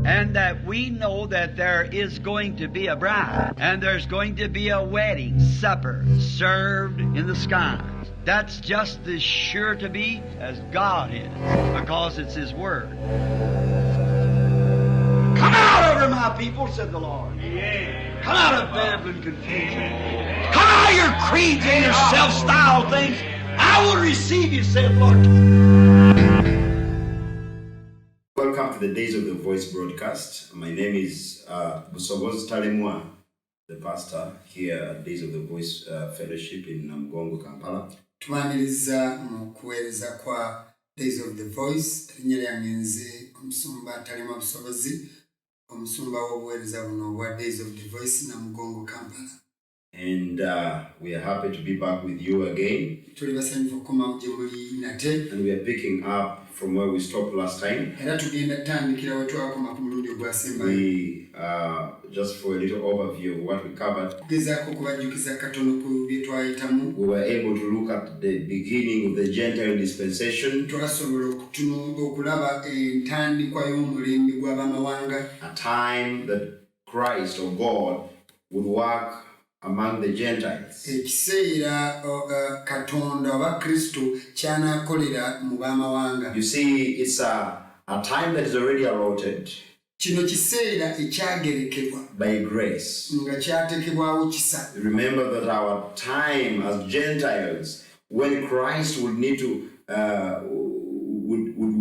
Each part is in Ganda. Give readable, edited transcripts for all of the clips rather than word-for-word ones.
and that we know that there is going to be a bride, and there's going to be a wedding supper served in the skies. That's just as sure to be as God is, because it's His Word. Come out over my people, said the Lord. Come out of babbling confusion. Come out of your creeds and your self-styled things. I will receive you, said the Lord. Welcome to the Days of the Voice broadcast. My name is Busobozi Talemwa, the pastor here at Days of the Voice Fellowship in Namugongo, Kampala. Tumaniriza mu kuweereza kwa Days of the Voice, erinnya lyange nze omusumba Talemwa Busobozi, omusumba w'obuweereza buno bwa Days of the Voice Namugongo, Kampala. And we are happy to be back with you again. Tuli basanyufu okukomawo gye muli nate. And we are picking up from where we stopped last time. Era tugenda tutandikira we twakoma ku mulundi ogwasembayo. We, just for a little overview of what we covered, Kugezaako okubajjukiza katono ku bye twayitamu. we were able to look at the beginning of the Gentile dispensation, Twasobola okulaba entandikwa y'omulembe gw'abamawanga. a time that Christ or God would work among the Gentiles. Ekiseera Katonda oba Kristo ky'anaakolera mu bamawanga. You see, it's a time that is already allotted Kino kiseera ekyagerekebwa by grace. nga kyateekebwawo kisa. Remember that our time as Gentiles, when Christ would need to would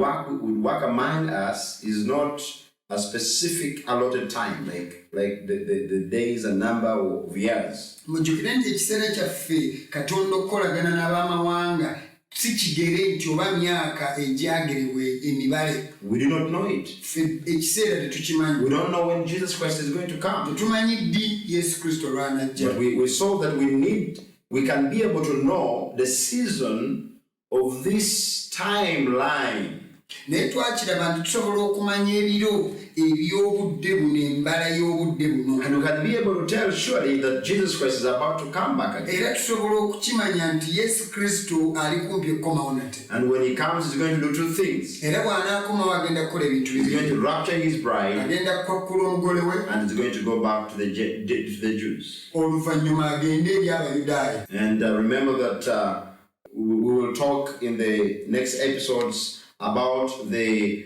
work among us, is not a specific allotted time, like the days and number of years. Mujjukire nti ekiseera kyaffe Katonda okukolagana n'abamawanga si kigere nti oba myaka egyagerebwa emibale. We do not know it. Ekiseera tetukimanyi. We don't know when Jesus Christ is going to come. Tetumanyi ddi Yesu Kristo lw'anajja. But we saw that we can be able to know the season of this timeline. Naye twakiraba nti tusobola okumanya ebiro eby'obudde buno, embala y'obudde buno. And we can be able to tell surely that Jesus Christ is about to come back again. Era tusobola okukimanya nti Yesu Kristo ali kumpi okukomawo nate. And when he comes, he's going to do two things. Era bw'anaakomawo agenda kukola ebintu He's bibiri. going to rapture his bride, Agenda kukwakula omugole we, and he's going to go back to the Jews. oluvannyuma agende eri Abayudaaya. And remember that we will talk in the next episodes about the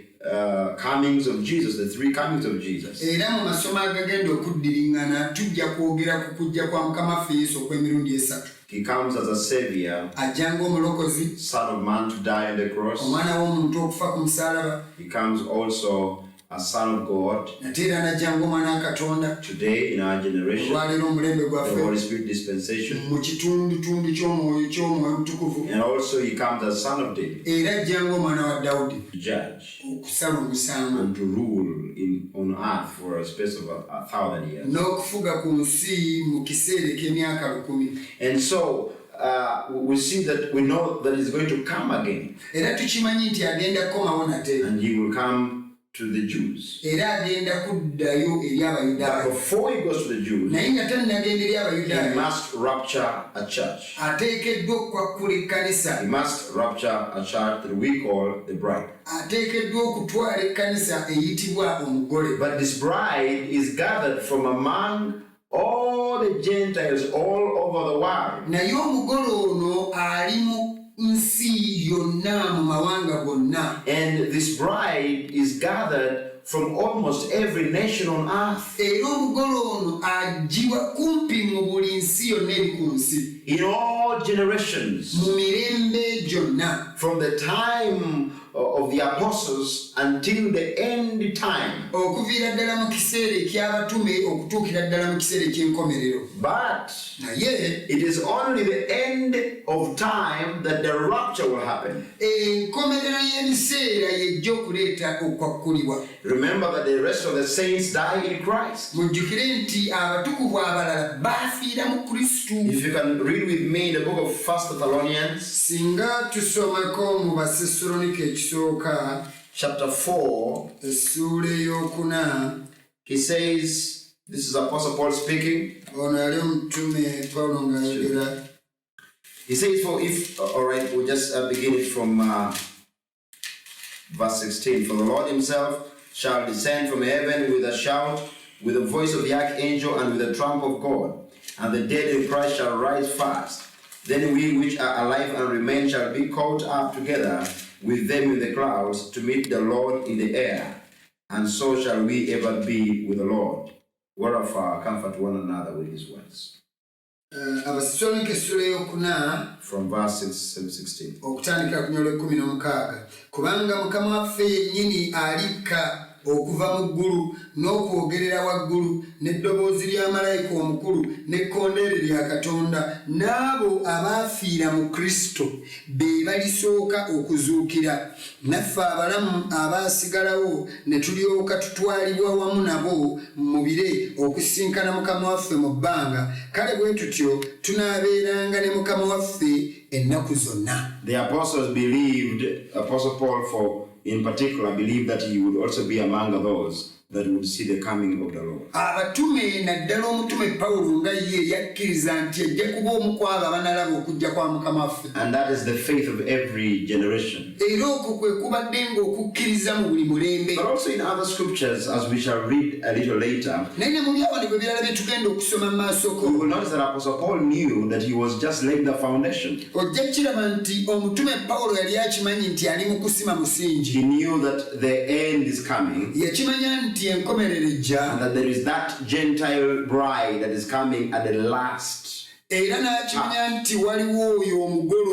comings of Jesus, the three comings of Jesus. Era mu masomo agagenda okuddiringana tujja kwogera ku kujja kwa Mukama waffe Yesu okw'emirundi esatu. He comes as a savior, Ajja ng'omulokozi, son of man to die on the cross. omwana w'omuntu okufa ku musaalaba, He comes also as son of God. ate era n'ajja ng'omwana wa Katonda. Today in our generation, Olwaleero omulembe the gwaffe Holy Spirit dispensation. mu kitundutundu ky'omwoyo mutukuvu. And also he comes as son of David Era ajja ng'omwana wa Dawudi to judge okusala omusango and to rule on earth for a space of 1,000 years. n'okufuga ku nsi mu kiseera eky'emyaka 1,000. And so we see that we know that he's going to come again, Era tukimanyi nti agenda kukomawo nate. and he will come to the Jews. Era agenda kuddayo eri But Abayudaaya. before he goes to the Jews, Naye nga tannagenda eri he Abayudaaya, must rapture a church. ateekeddwa okwakkula ekkanisa. He must rapture a church that we call the bride. Ateekeddwa okutwala ekkanisa eyitibwa omugole. But this bride is gathered from among all the Gentiles all over the world. Naye omugole ono ali mu nsi yonna, mu mawanga gonna. And this bride is gathered from almost every nation on earth. Era omugole ono aggyibwa kumpi mu buli nsi yonna eri ku nsi. In all generations, Mu mirembe gyonna. from the time of the apostles until the end time. Okuviira ddala mu kiseera eky'abatume okutuukira ddala mu kiseera eky'enkomerero. But Naye it is only the end of time that the rapture will happen. enkomerero y'ebiseera yejja okuleeta okwakkulibwa. Remember that the rest of the saints die in Christ. Mujjukire nti abatukuvu abalala baafiira mu Kristo. If you can read with me in the book of 1 Thessalonians, Singa tusomako mu Basessalonike ekisooka chapter 4, essuula ey'okuna, he says, this is Apostle Paul speaking. ono yali omutume Pawulo ng'ayogera. He says, for if, all right, we'll just begin it from verse 16. For the Lord himself shall descend from heaven with a shout, with the voice of the archangel, and with the trump of God. And the dead in Christ shall rise first. Then we which are alive and remain shall be caught up together with them in the clouds to meet the Lord in the air. And so shall we ever be with the Lord. Wherefore comfort one another with his words. From verse 16. Okutandikira ku nnyolo 16. Kubanga Mukama waffe yennyini alikka okuva mu ggulu n'okwogerera waggulu n'eddoboozi lya malayika omukulu n'ekkondeere lya Katonda, n'abo abaafiira mu Kristo be balisooka okuzuukira. Naffe abalamu abaasigalawo ne tulyoka tutwalibwa wamu nabo mu bire okusisinkana Mukama waffe mu bbanga. Kale bwe tutyo tunaabeeranga ne Mukama waffe ennaku zonna. The apostles believed, Apostle Paul in particular believed that he would also be among those that would see the coming of the Lord. Abatume naddala omutume Pawulo nga ye yakkiriza nti ajja kuba omu ku abo abanalaba okujja kwa Mukama waffe. And that is the faith of every generation. Era okwo kwe kubadde ng'okukkiriza mu buli mulembe. But also in other scriptures, as we shall read a little later, naye ne mu byawandiikibwa ebirala bye tugenda okusoma mu maasoko, we will notice that Apostle Paul knew that he was just laying the foundation. ojja kiraba nti omutume Pawulo yali akimanyi nti ali mu kusima musingi. He knew that the end is coming, yakimanya nti enkomerero ejja, and that there is that Gentile bride that is coming at the last. Era n'akimanya nti waliwo oyo omugole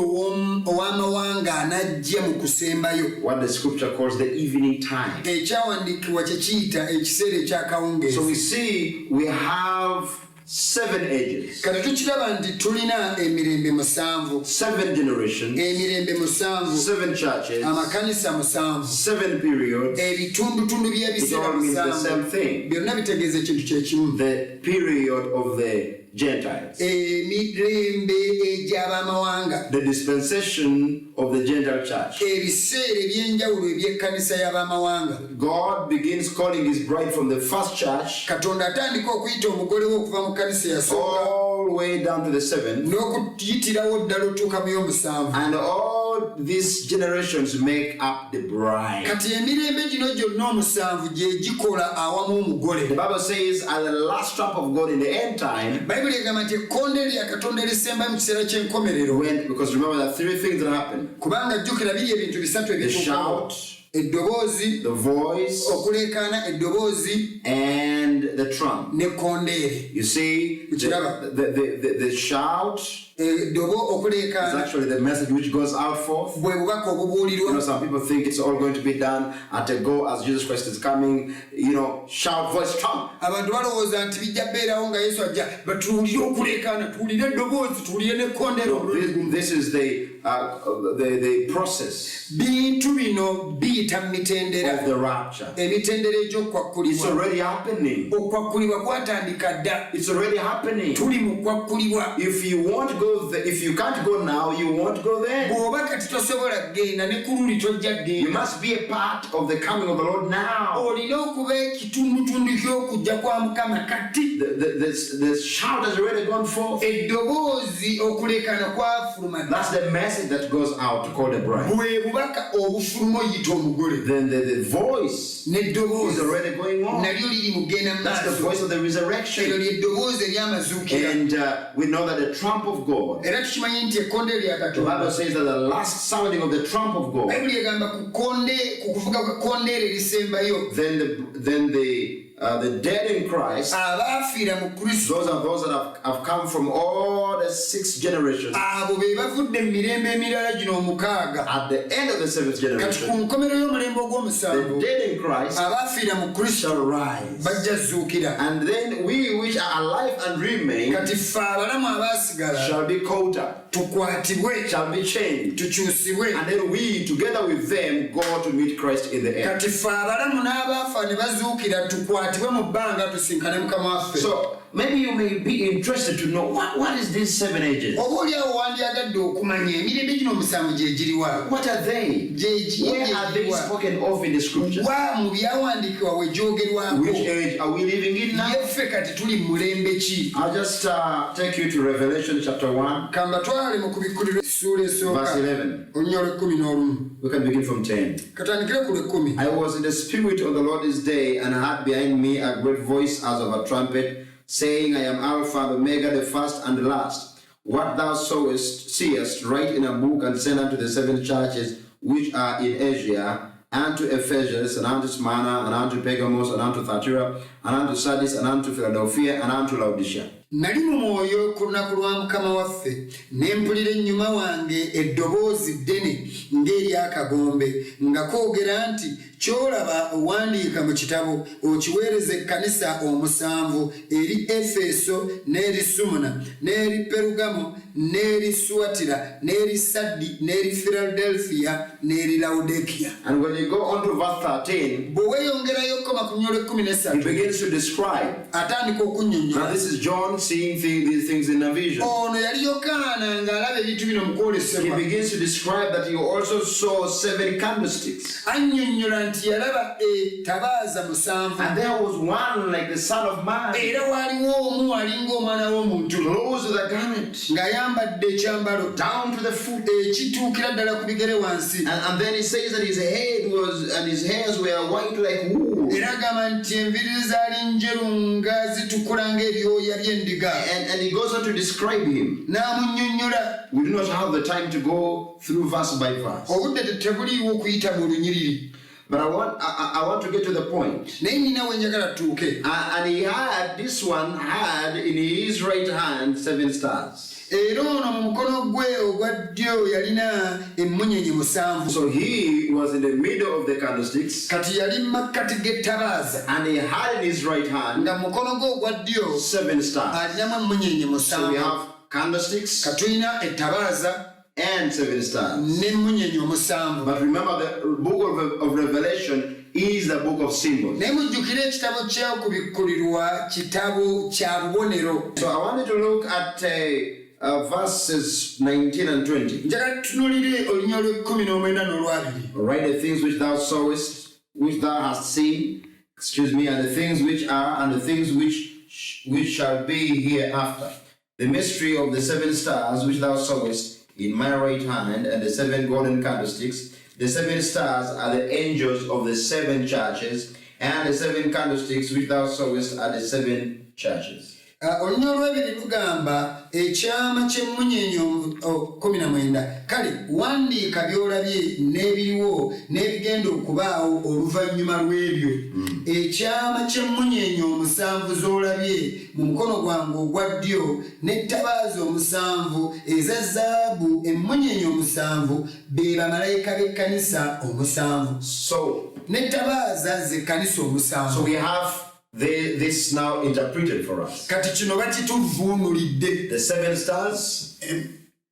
ow'amawanga anajja mu kusembayo. What the scripture calls the evening time. Ekyawandiikibwa kye kiyita ekiseera eky'akawungeezi. So we see we have 7 ages, kati tukiraba nti tulina emirembe 7, 7 generations, emirembe 7, 7 churches, amakanisa 7, 7 periods. ebitundutundu It by'ebiseera all means the same 7, thing. byonna bitegeeza ekintu kye kimu. The period of the Gentiles, emirembe egy'abamawanga, the dispensation of the Gentile church. ebiseera eby'enjawulo eby'ekkanisa y'abamawanga. God begins calling his bride from the first church Katonda atandika okuyita omugole we okuva mu kkanisa eyasooka all the way down to the 7th, n'okuyitirawo ddala otuuka mu y'omusanvu. and all these generations make up the bride. Kati emirembe gino gyonna 7 gye gikola awamu omugole. The Bible says at the last trump of God in the end time, Bayibuli egamba nti ekkondeere lya Katonda erisembayo mu kiseera ky'enkomerero. because remember there are 3 things that happen: Kubanga jjukira biri ebintu 3 the ebituukawo: shout, eddoboozi, the voice, okuleekaana, eddoboozi and the trump. n'ekkondeere. You see, the shout Eddobo is okuleekaana actually the message which goes out forth. bwe bubaka You know, obubuulirwa. some people think it's all going to be done at a go as Jesus Christ is coming. You know, shout, voice, trump. Abantu balowooza nti bijja beerawo nga Yesu ajja batuwulire okuleekaana, tuwulire eddoboozi, tuwulire n'ekkondeere obulungi. This is the process Bintu bino biyita mu mitendera. of the rapture. Emitendera It's egy'okwakkulibwa. already happening. Okwakkulibwa kwatandika dda. It's already happening. Tuli mu kwakkulibwa. If you want to go, if you can't go now, you won't go then. Bw'oba kati tosobola kgenda ne ku luli tojja You kgenda. must be a part of the coming of the Lord now. Olina okuba ekitundutundu ky'okujja kwa Mukama kati. The shout has already gone forth. Eddoboozi okuleekaana kwafuluma dda. That's the message that goes out to call the bride. Bwe bubaka obufuluma oyita omugole. Then the voice is N'eddoboozi already going on. nalyo liri mu kgenda mu That's the maaso. voice of the Eryo resurrection. ly'eddoboozi ery'amazuukira. And we know that the trump of God, Era tukimanyi nti ekkondeere lya the Bible Katonda. says that the last sounding of the trump of God, Bayibuli egamba ku kuvuga kw'ekkondeere erisembayo. then the dead in Christ, Abaafiira mu Kristo. those are those that have come from all the 6 generations. Abo be bavudde mu mirembe emirala gino 6. At the end of the 7th Kati ku generation, nkomerero y'omulembe the ogw'omusanvu, dead in Christ abaafiira mu Kristo shall rise. bajja zuukira. And then we which are alive and remain Kati ffe abalamu abaasigala shall be caught up, tukwatibwe, shall be changed. tukyusibwe. And then we, together with them, go to meet Christ in the air. Kati ffe abalamu n'abaafa ne bazuukira tukwatibwe mu bbanga tusinkane Mukama waffe. So maybe you may be interested to know what is these 7 ages? What are they? Where are they spoken of in the scriptures? Which age are we living in now? I'll just take you to Revelation chapter 1, verse 11. We can begin from 10. I was in the spirit on the Lord's day, and I heard behind me a great voice as of a trumpet, saying, I am Alpha and Omega, the first and the last. What thou seest, write in a book and send unto the 7 churches which are in Asia, and to Ephesus, and unto Smyrna, and unto Pergamos, and unto Thyatira, and unto Sardis, and unto Philadelphia, and unto Laodicea. Nali mu mwoyo ku lunaku lwa Mukama waffe ne mpulira ennyuma wange eddoboozi ddene ng'ery'akagombe nga koogera nti ky'olaba owandiika mu kitabo okiweereze ekkanisa omusanvu eri Efeso n'eri Sumuna n'eri Perugamo n'eri Suwatira n'eri Saddi n'eri Philadelphia n'eri Laodikia. And when you go on to verse 13, bwe weeyongerayo koma ku nnyola 13 he begins to describe. atandika okunnyonnyola. Now this is John seeing these things in a vision. Ono yali Yokaana ng'alaba ebintu bino mu He kwolesebwa. begins to describe that he also saw 7 candlesticks. Annyonnyola nti yalaba ettabaaza musanvu. And there was one like the Son of Man, Era waaliwo omu alinga omwana w'omuntu clothed with a garment ng'ayambadde ekyambalo down to the foot. ekituukira ddala ku bigere wansi. And then he says that his head was, and his hairs were white like wool. Era agamba nti enviiri zaali njeru nga zitukula ng'ebyoya by'endiga. And he goes on to describe him. N'amunnyonnyola. We do not have the time to go through verse by verse. Obudde tebuliiwo okuyita mu lunyiriri. But I want to get to the point. Naye nina we njagala tuuke. And he had, this one had in his right hand 7 stars. Era ono mu mukono gwe ogwa ddyo yalina emmunyeenye musanvu. So he was in the middle of the candlesticks. Kati yali mu makkati g'ettabaaza. And he had in his right hand Nga mu mukono gwe ogwa ddyo 7 stars. alinamu emmunyeenye So we musanvu. have candlesticks Katulina ettabaaza and 7 stars. n'emmunyeenye omusanvu. But remember, the book of Revelation is the book of symbols. Naye mujjukire ekitabo ky'okubikkulirwa kitabo kya bubonero. So I wanted to look at verses 19 and 20. Njagala tutunuulire olunya olw'19 n'olw'20. Write the things which thou sawest, which thou hast seen, and the things which are, and the things which shall be hereafter. The mystery of the 7 stars which thou sawest in my right hand, and the 7 golden candlesticks. The 7 stars are the angels of the 7 churches, and the 7 candlesticks which thou sawest are the 7 churches. Olunya olw'ebiri lugamba ekyama ky'emmunyeenye 19. Kale wandiika by'olabye n'ebiriwo n'ebigenda okubaawo oluvannyuma lw'ebyo. Ekyama ky'emmunyeenye 7 z'olabye mu mukono gwange ogwa ddyo n'ettabaaza 7 eza zaabu. Emmunyeenye 7 be bamalayika b'ekkanisa 7. So N'ettabaaza ze kkanisa 7. we have this now interpreted for us. Kati kino bakituvuunulidde. The 7 stars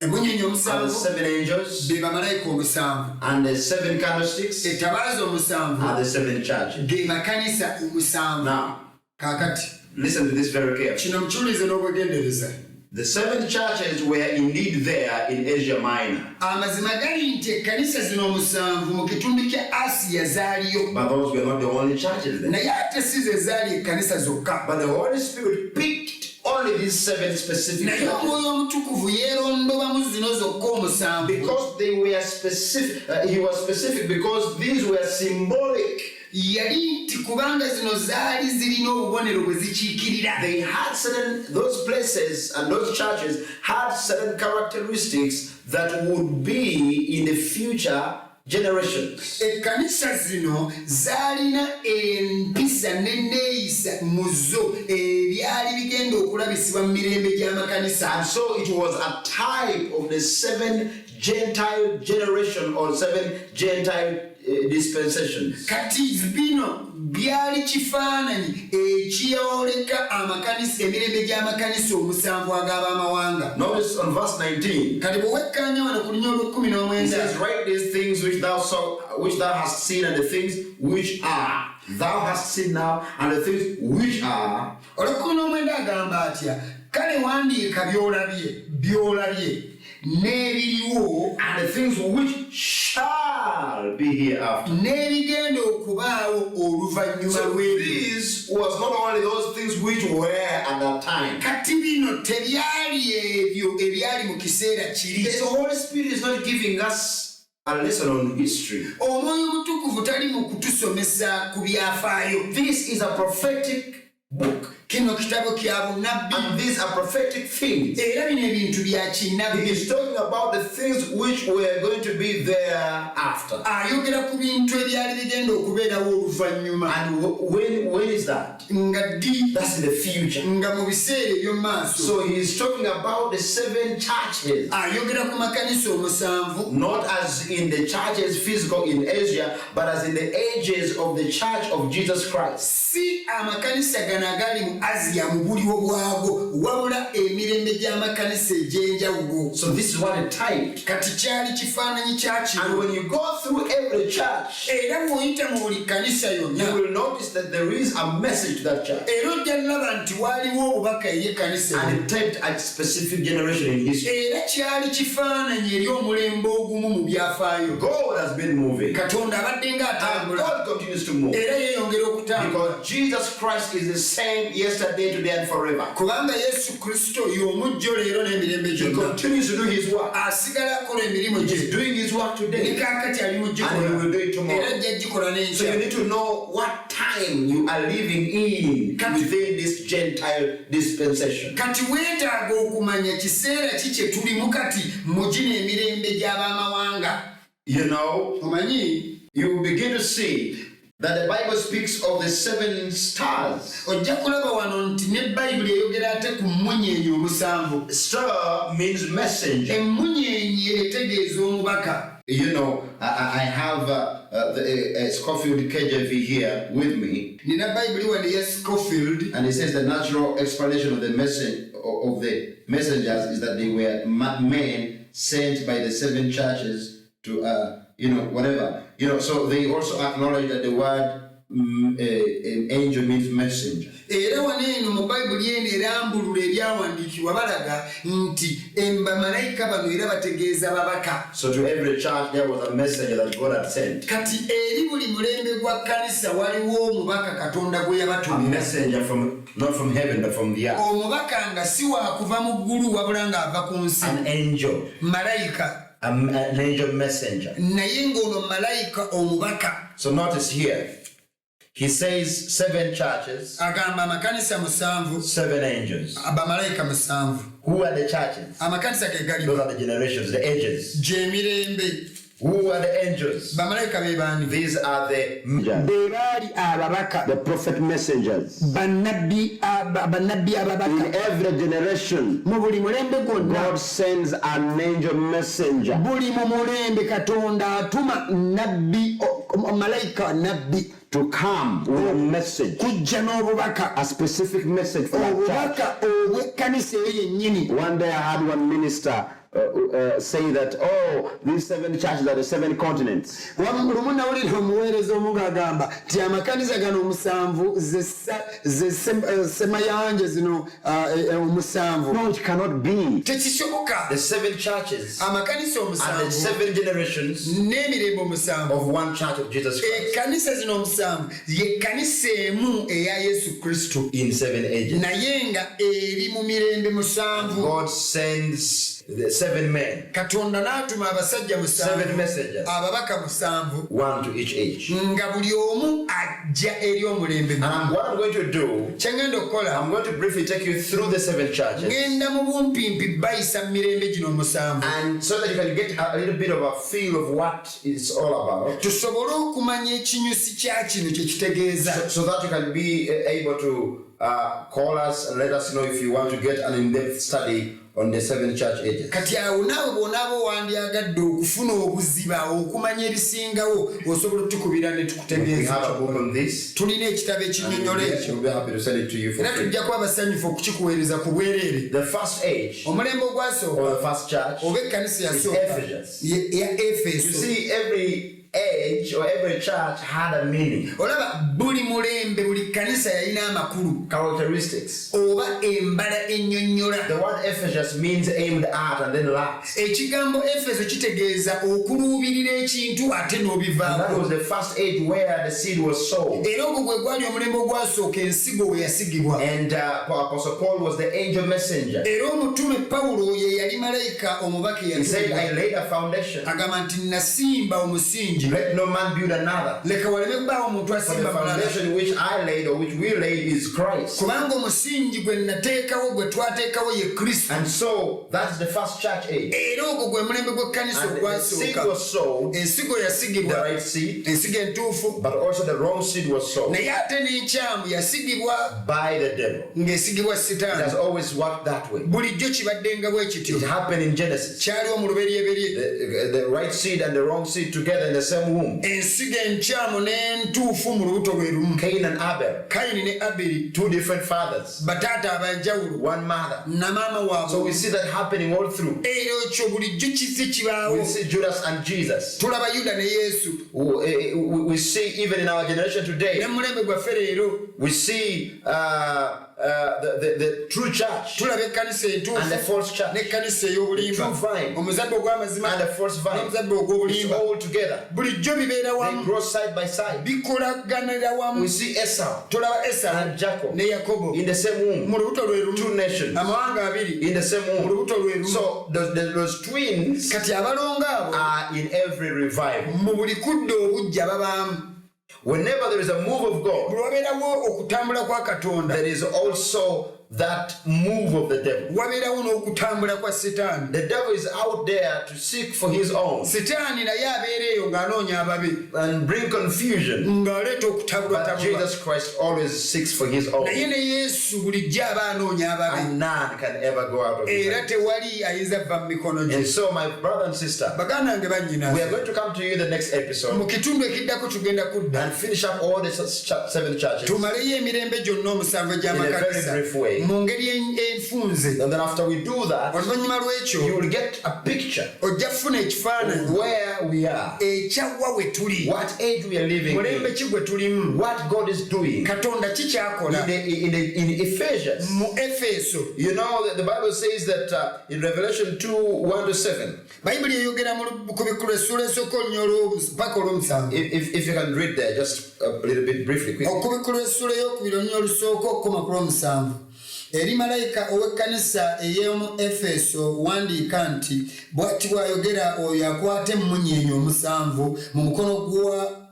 Emmunyeenye are the 7 7 angels, be bamalayika 7. and the 7 candlesticks Ettabaaza 7 are the 7 churches. ge makanisa 7. Now, Kaakati listen to this very carefully. kino mukiwulize n'obwegendereza. The 7 churches were indeed there in Asia Minor, Amazima gali nti ekkanisa zino 7 mu kitundu kya Asiya zaaliyo. but those were not the only churches there. Naye ate si ze zaali ekkanisa zokka. But the Holy Spirit picked only these 7 specific Naye churches Omwoyo Omutukuvu yeerondobamu zino zokka 7 because they were specific. He was specific because these were symbolic. Yali nti kubanga zino zaali zirina obubonero bwe zikiikirira. They had those places and those churches had certain characteristics that would be in the future generations. Ekkanisa zino zaalina empisa n'enneeyisa mu zo ebyali bigenda okulabisibwa mu mirembe gy'amakanisa. And so it was a type of the 7 Gentile generation or 7 Gentile dispensations. Kati bino byali kifaananyi ekiyoleka amakanisa emirembe gy'amakanisa omusanvu ag'abamawanga. Notice on verse 19. Kati bwe wekkanya wano ku linnya olw'ekkumi It n'omwenda. says, write these things which thou hast seen, and the things which are. Thou hast seen now, and the things which are. Olw'ekkumi n'omwenda agamba atya, kale wandiika by'olabye n'ebiriwo, And the things which shall be hereafter. n'ebigenda okubaawo oluvannyuma So lw'ebyo. this was not only those things which were at that time. Kati bino tebyali ebyo ebyali mu kiseera kiri. The Holy Spirit is not giving us a lesson on history. Omwoyo Omutukuvu tali mu kutusomesa ku byafaayo. This is a prophetic book. Kino kitabo kya bunnabbi. And these are prophetic things. Era bino ebintu bya He kinnabbi. is talking about the things which were going to be thereafter. Ayogera ku bintu ebyali bigenda okubeerawo oluvannyuma. And when is that? Nga ddi. That's in the future. Nga mu biseera eby'omumaaso. So he is talking about the 7 churches. Ayogera ku makanisa omusanvu. Not as in the churches physical in Asia, but as in the ages of the church of Jesus Christ. Si amakanisa gano agali mu Asia mu buliwo bwago, wabula emirembe gy'amakanisa egy'enjawulo. So this is what it typed. Kati kyali kifaananyi kya kino. And when you go through every church, Era bw'oyita mu buli kkanisa you yonna. will notice that there is a message to that church. Era ojja laba nti waaliwo obubaka eri ekkanisa And eyo. it typed at a specific generation in history. Era kyali kifaananyi eri omulembe ogumu mu byafaayo. God has been moving. Katonda abadde And ng'atambula. God continues to move. Era yeeyongera okutambula. Because Jesus Christ is the same yesterday, today, and forever. Kubanga Yesu Kristo y'omujjo leero n'emirembe He gyonna. continues to do His work. Asigala akola emirimu He's gye. doing His work Ne today. kaakati ali mu And He will do it gikola. tomorrow. Era ajja gikola So you n'enkya. need to know what time you are living in within this Gentile dispensation. Kati weetaaga okumanya kiseera ki kye tulimu kati mu gino emirembe gy'abamawanga. You know, Omanyi? you will begin to see that the Bible speaks of the 7 stars. Ojja kulaba wano nti ne Bayibuli eyogera ate ku mmunyeenye omusanvu. Star means messenger. Emmunyeenye etegeeza omubaka. You know, I have the Scofield KJV here with me, Nina Bayibuli wano eya Scofield. and it says the natural explanation of the message of the messengers is that they were men sent by the 7 churches to, whatever. So they also acknowledge that the word angel means messenger. Era wano eno mu Bayibuli eno erambulula ebyawandiikibwa balaga nti bamalayika bano era bategeeza babaka. So to every church there was a messenger that God had sent. Kati eri buli mulembe gwa kkanisa waliwo omubaka Katonda gwe A yabatumira. messenger not from heaven but from the earth. Omubaka nga si waakuva mu ggulu wabula ng'ava ku nsi. An angel. Malayika. An angel messenger. Naye ng'ono malayika omubaka. So notice here, he says 7 churches, Agamba amakanisa musanvu. 7 angels. Bamalayika musanvu. Who are the churches? Amakanisa ge gali. Those are the generations, the ages. Gy'emirembe. Who are the angels? Bamalayika be baani. These are the Be baali ababaka. the prophet messengers. Bannabbi ababaka. In every generation, Mu buli mulembe gwonna. God sends an angel messenger Buli mu mulembe Katonda atuma nabbi malayika nabbi to come with a message, kujja n'obubaka. a specific message for that Obubaka obw'ekkanisa eyo yennyini. church. One day I had one minister say that, these 7 churches are the 7 continents. Lumu nawulira omuweereza omu ng'agamba nti amakanisa gano omusanvu ze semayanja zino omusanvu. No, it cannot be. Tekisoboka. the 7 churches Amakanisa and the omusanvu 7 generations n'emirembe omusanvu. of one church of Jesus Christ Ekkanisa zino omusanvu ye kkanisa emu eya Yesu Kristo. in 7 ages. Naye nga eri mu mirembe musanvu. God sends the 7 men, Katonda n'atuma abasajja 7 musanvu. messengers, Ababaka musanvu. 1 to each age. Nga buli omu ajja eri omulembe. And what I'm going to do, Kye ngenda okukola. I'm going to briefly take you through the 7 churches, Ngenda mu bumpimpi bayisa mu mirembe gino omusanvu. and so that you can get a little bit of a feel of what it's all about, Tusobole okumanya ekinyusi kya kino kye kitegeeza. so that you can be able to call us and let us know if you want to get an in-depth study on the 7 church ages. Kati awo naawe bw'onaaba wandyagadde okufuna obuziba okumanya ebisingawo osobola otukubira ne We tukutegeeza have a book on this. tulina ekitabo ekinnyonnyola ekyo We'll be happy to send it to you for era free. tujja kuba basanyufu okukikuweereza ku bwereere. The first age, Omulembe or ogwasooka the first church, oba ekkanisa is yasooka Ephesus. ya You Efeso. see, every age or every church had a meaning, Olaba buli mulembe buli kkanisa yalina amakulu characteristics. oba embala ennyonnyola. The word Ephesus means aimed at and then last. Ekigambo Efeso kitegeeza okuluubirira ekintu ate And that n'obivaako. was the first age where the seed was sown. Era ogwo gwe gwali omulembe ogwasooka ensigo we yasigibwa. And Apostle Paul was the angel messenger. Era omutume Pawulo ye yali malayika omubaka He said, I eyatulibwa. laid a foundation. Agamba nti nasimba omusingi. Let no man build another. Leka waleme kubaawo omuntu For the asimba mulala. foundation which I laid or which we laid is Christ. Kubanga omusingi gwe nateekawo gwe twateekawo ye Kristo. And so that's the first church age. Era ogwo gwe mulembe gw'ekkanisa And the seed ogwasooka. was sown, Ensigo the yasigibwa, right seed, ensigo entuufu, but also the wrong seed was sown naye ate n'enkyamu yasigibwa by the devil. ng'esigibwa It has Sitaani. always worked that way. Bulijjo kibaddenga bwe kityo. It happened in Genesis. Kyaliwo mu luberyeberye. The right seed and the wrong seed together in the same womb. Ensigo enkyamu n'entuufu mu lubuto lwe lumu. Cain and Abel, Kayini ne Aberi, two different fathers, bataata abanjawulo, one mother. na maama So we waabwe. see that happening all through. Era ekyo bulijjo kizze We kibaawo. see Judas and Jesus. Tulaba Yuda ne Yesu. We see even in our generation Ne today, mu mulembe gwaffe leero we see the true church tulaba ekkanisa and the entuufu false church n'ekkanisa ey'obulimba. The true vine Omuzadde ogw'amazima and the false vine. n'omuzadde It's ogw'obulimba. all together. Bulijjo bibeera They wamu. grow side by side. Bikolaganira wamu. We see Esau Tulaba Esawu and Jacob ne Yakobo in the same womb, mu lubuto lwe lumu. two nations Amawanga abiri in the same mu womb. lubuto lwe lumu. So those twins Kati abalongo abo are in every revival. mu buli kudda obujja babaamu. Whenever there is a move of God, Bwe wabeerawo okutambula kwa Katonda, there is also that move of the devil. wabeerawo n'okutambula kwa Sitaani. The devil is out there to seek for his own Sitaani naye abeera eyo ng'anoonya ababe, and bring confusion. ng'aleeta But okutabulwatabulwa. Jesus Christ always seeks for his own. Naye ne Yesu bulijjo aba anoonya ababe, And none can ever go out of his era hand. tewali ayinza vva mu mikono gye. And so, my brother and sister, Baganda nange bannyina, we are going to come to you in the next mu episode kitundu ekiddako tugenda kudda and finish up all the 7 churches. tumaleyo emirembe gyonna omusanvu In a very egy'amakanisa brief way. mu ngeri enfunze. And then after we do that, Oluvannyuma you lw'ekyo will get a picture ojja kufuna of ekifaananyi where we are, ekyawa we tuli, what age we are living mulembe in, ki gwe tulimu, what God is doing. Katonda ki kyakola In Ephesians, mu Efeso. you know that the Bible says that in Revelation 2:1-7, Bayibuli eyogera ku bikulu essula esooka olunya paka olw'omusanvu. if you can read there just a little bit briefly, quickly. Okubikulu essula ey'okubiri olunya olusooka okukoma ku lw'omusanvu. Eri malayika ow'ekkanisa ey'omu Efeso wandiika nti bw'ati bw'ayogera oyo akwata emmunyeenye omusanvu mu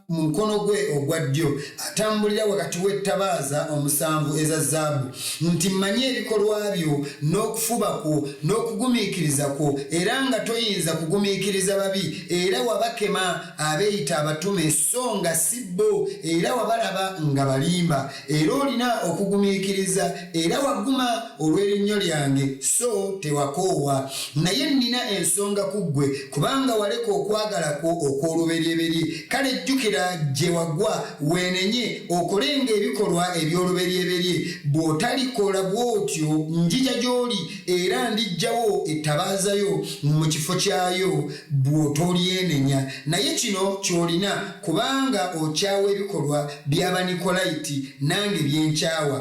mukono gwe ogwa ddyo atambulira wakati w'ettabaaza omusanvu eza zaabu nti mmanyi ebikolwa byo n'okufuba kwo n'okugumiikiriza kwo era nga toyinza kugumiikiriza babi era wabakema abeeyita abatume so nga si bo era wabalaba nga balimba era olina okugumiikiriza era waguma olw'erinnyo lyange so tewakoowa naye nnina ensonga ku ggwe kubanga waleka okwagala kwo okw'oluberyeberi kale jjukira gye wagwa weenenye okolenga ebikolwa eby'oluberyeberi bw'otalikola bw'otyo njija gy'oli era ndiggyawo ettabaaza yo mu kifo kyayo bw'otolyenenya naye kino ky'olina kubanga okyawa ebikolwa by'Abanikolayiti nange byenkyawa.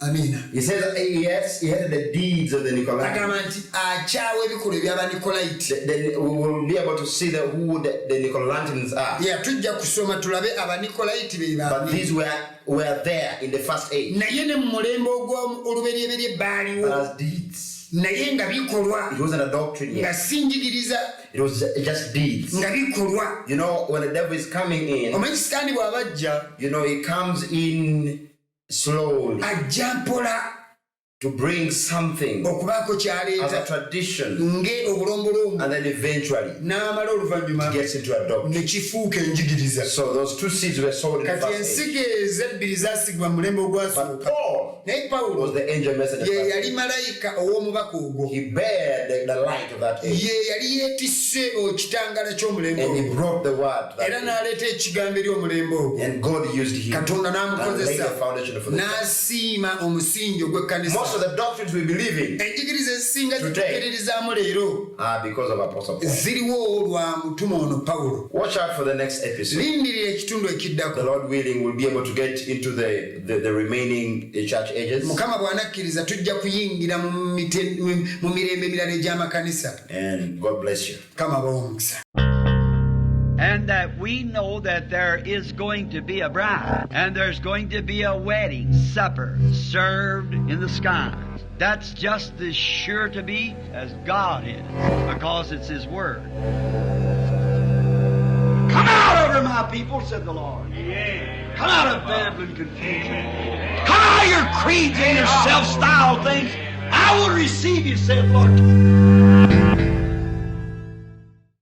Amina. He says he had the deeds of the Nicolaitans. Agamba nti akyawa ebikolwa eby'Abanikolayiti. Then we will be able to see who the Nicolaitans are. Tujja kusoma tulabe Abanikolayiti be But baani. these were there in the first age Naye ne mu mulembe ogw'oluberyeberi baaliwo. as deeds. Naye nga bikolwa It wasn't a doctrine nga yet. si njigiriza It was just deeds. nga bikolwa. You know, when the devil is coming in, Omanyi Sitaani bw'abajja you know, he comes in slowly. ajja mpola to bring something okubaako as a kyaleeta tradition, nge obulombolombo and then eventually n'amala oluvannyuma it gets into a doctrine. ne kifuuka enjigiriza. So those two seeds were sown in the Kati first age. ensigo ezebbiri zaasigibwa mu mulembe But ogwasooka, Paul naye was Pawulo the angel messenger. ye yali malayika ow'omubaka ogwo, He bared the light of that age, ye yali yeetisse ekitangaala ky'omulembe and he ogwo, brought the word to that era age. n'aleeta ekigambo eri omulembe ogwo. And God used him Katonda and laid n'amukozesa the foundation for the church. n'asiima omusingi ogw'ekkanisa. Most of the doctrines we believe in Enjigiriza ezisinga Today. zitukkiririzaamu leero are because of Apostle Paul. ziriwo lwa mutuma ono Pawulo. Watch out for the next episode. Lindirira ekitundu The ekiddako. Lord willing, we'll be able to get into the remaining church ages. Mukama bw'anakkiriza tujja kuyingira mu mirembe emirala egy'amakanisa. And God bless you. Mukama abawe omukisa. And that we know that there is going to be a bride, and there's going to be a wedding supper served in the skies. That's just as sure to be as God is, because it's His Word. Come out of her, my people, said the Lord. Come out of babbling confusion. Come out of your creeds and your self-styled things. I will receive you, said the Lord.